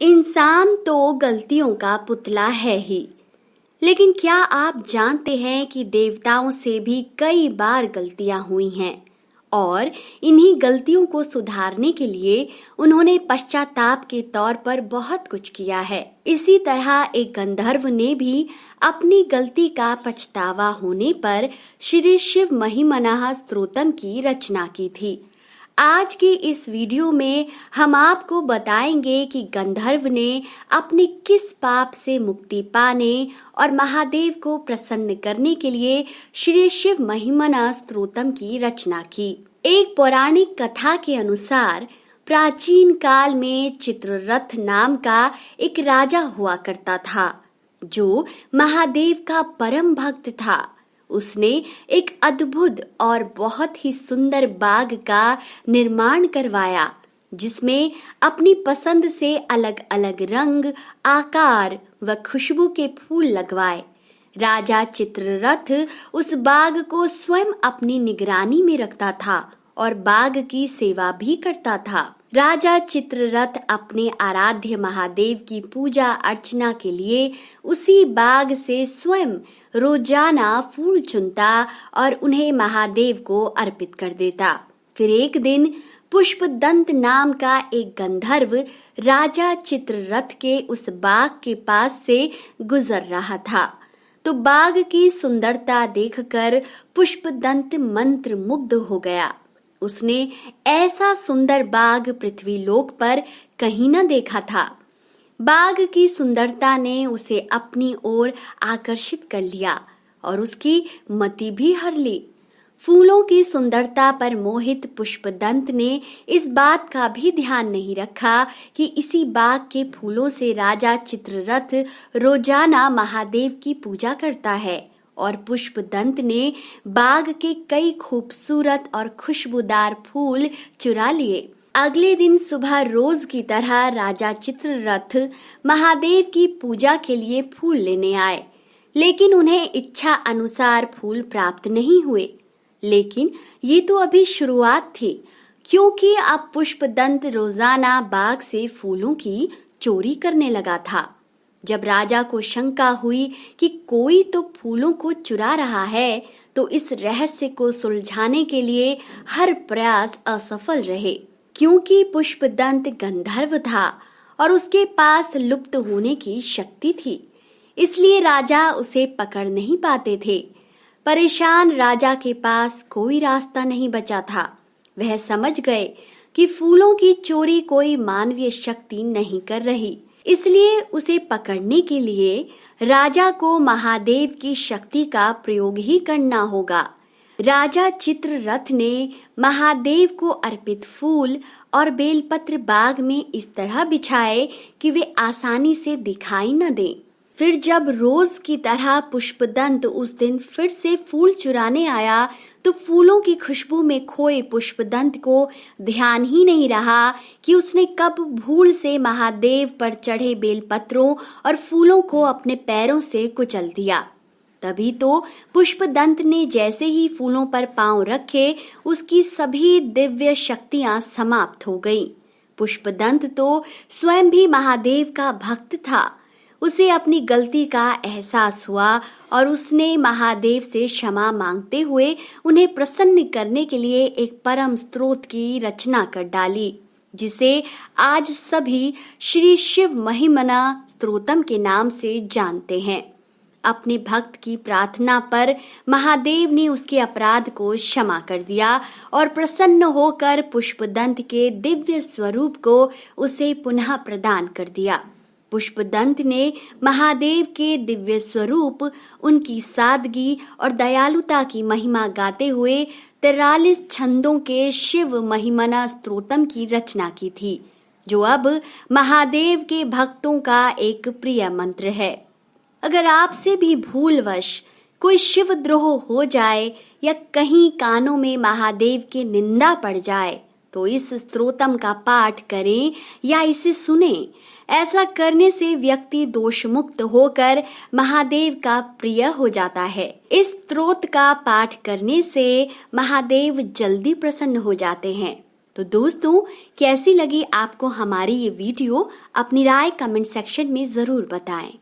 इंसान तो गलतियों का पुतला है ही, लेकिन क्या आप जानते हैं कि देवताओं से भी कई बार गलतियां हुई हैं और इन्हीं गलतियों को सुधारने के लिए उन्होंने पश्चाताप के तौर पर बहुत कुछ किया है। इसी तरह एक गंधर्व ने भी अपनी गलती का पछतावा होने पर श्री शिव महिमनः स्तोत्रम की रचना की थी। आज की इस वीडियो में हम आपको बताएंगे कि गंधर्व ने अपने किस पाप से मुक्ति पाने और महादेव को प्रसन्न करने के लिए श्री शिव महिमनः स्तोत्रम की रचना की। एक पौराणिक कथा के अनुसार प्राचीन काल में चित्ररथ नाम का एक राजा हुआ करता था, जो महादेव का परम भक्त था। उसने एक अद्भुत और बहुत ही सुंदर बाग का निर्माण करवाया, जिसमें अपनी पसंद से अलग अलग रंग, आकार व खुशबू के फूल लगवाए। राजा चित्ररथ उस बाग को स्वयं अपनी निगरानी में रखता था और बाग की सेवा भी करता था। राजा चित्ररथ अपने आराध्य महादेव की पूजा अर्चना के लिए उसी बाग से स्वयं रोजाना फूल चुनता और उन्हें महादेव को अर्पित कर देता। फिर एक दिन पुष्पदंत नाम का एक गंधर्व राजा चित्ररथ के उस बाग के पास से गुजर रहा था, तो बाग की सुंदरता देखकर पुष्पदंत मंत्र मुग्ध हो गया। उसने ऐसा सुंदर बाग पृथ्वीलोक पर कहीं न देखा था। बाग की सुंदरता ने उसे अपनी ओर आकर्षित कर लिया और उसकी मति भी हर ली। फूलों की सुंदरता पर मोहित पुष्पदंत ने इस बात का भी ध्यान नहीं रखा कि इसी बाग के फूलों से राजा चित्ररथ रोजाना महादेव की पूजा करता है, और पुष्पदंत ने बाग के कई खूबसूरत और खुशबूदार फूल चुरा लिए। अगले दिन सुबह रोज की तरह राजा चित्ररथ महादेव की पूजा के लिए फूल लेने आए, लेकिन उन्हें इच्छा अनुसार फूल प्राप्त नहीं हुए। लेकिन ये तो अभी शुरुआत थी, क्योंकि अब पुष्पदंत रोजाना बाग से फूलों की चोरी करने लगा था। जब राजा को शंका हुई कि कोई तो फूलों को चुरा रहा है, तो इस रहस्य को सुलझाने के लिए हर प्रयास असफल रहे, क्योंकि पुष्पदंत गंधर्व था और उसके पास लुप्त होने की शक्ति थी। इसलिए राजा उसे पकड़ नहीं पाते थे। परेशान राजा के पास कोई रास्ता नहीं बचा था। वह समझ गए कि फूलों की चोरी कोई मानवीय शक्ति नहीं कर रही, इसलिए उसे पकड़ने के लिए राजा को महादेव की शक्ति का प्रयोग ही करना होगा। राजा चित्ररथ ने महादेव को अर्पित फूल और बेलपत्र बाग में इस तरह बिछाए कि वे आसानी से दिखाई न दें। फिर जब रोज की तरह पुष्पदंत उस दिन फिर से फूल चुराने आया, तो फूलों की खुशबू में खोए पुष्पदंत को ध्यान ही नहीं रहा कि उसने कब भूल से महादेव पर चढ़े बेलपत्रों और फूलों को अपने पैरों से कुचल दिया। तभी तो पुष्पदंत ने जैसे ही फूलों पर पांव रखे, उसकी सभी दिव्य शक्तियां समाप्त हो गईं। पुष्पदंत तो स्वयं भी महादेव का भक्त था। उसे अपनी गलती का एहसास हुआ और उसने महादेव से क्षमा मांगते हुए उन्हें प्रसन्न करने के लिए एक परम स्तोत्र की रचना कर डाली, जिसे आज सभी श्री शिव महिमनः स्तोत्रम के नाम से जानते हैं। अपने भक्त की प्रार्थना पर महादेव ने उसके अपराध को क्षमा कर दिया और प्रसन्न होकर पुष्पदंत के दिव्य स्वरूप को उसे पुनः प्रदान कर दिया। पुष्पदंत ने महादेव के दिव्य स्वरूप, उनकी सादगी और दयालुता की महिमा गाते हुए 43 छंदों के शिव महिमनः स्तोत्रम की रचना की थी, जो अब महादेव के भक्तों का एक प्रिय मंत्र है। अगर आपसे भी भूलवश कोई शिवद्रोह हो जाए या कहीं कानों में महादेव की निंदा पड़ जाए, तो इस स्तोत्रम का पाठ करें या इसे सुने। ऐसा करने से व्यक्ति दोष मुक्त होकर महादेव का प्रिय हो जाता है। इस स्तोत्र का पाठ करने से महादेव जल्दी प्रसन्न हो जाते हैं। तो दोस्तों, कैसी लगी आपको हमारी ये वीडियो? अपनी राय कमेंट सेक्शन में जरूर बताएं।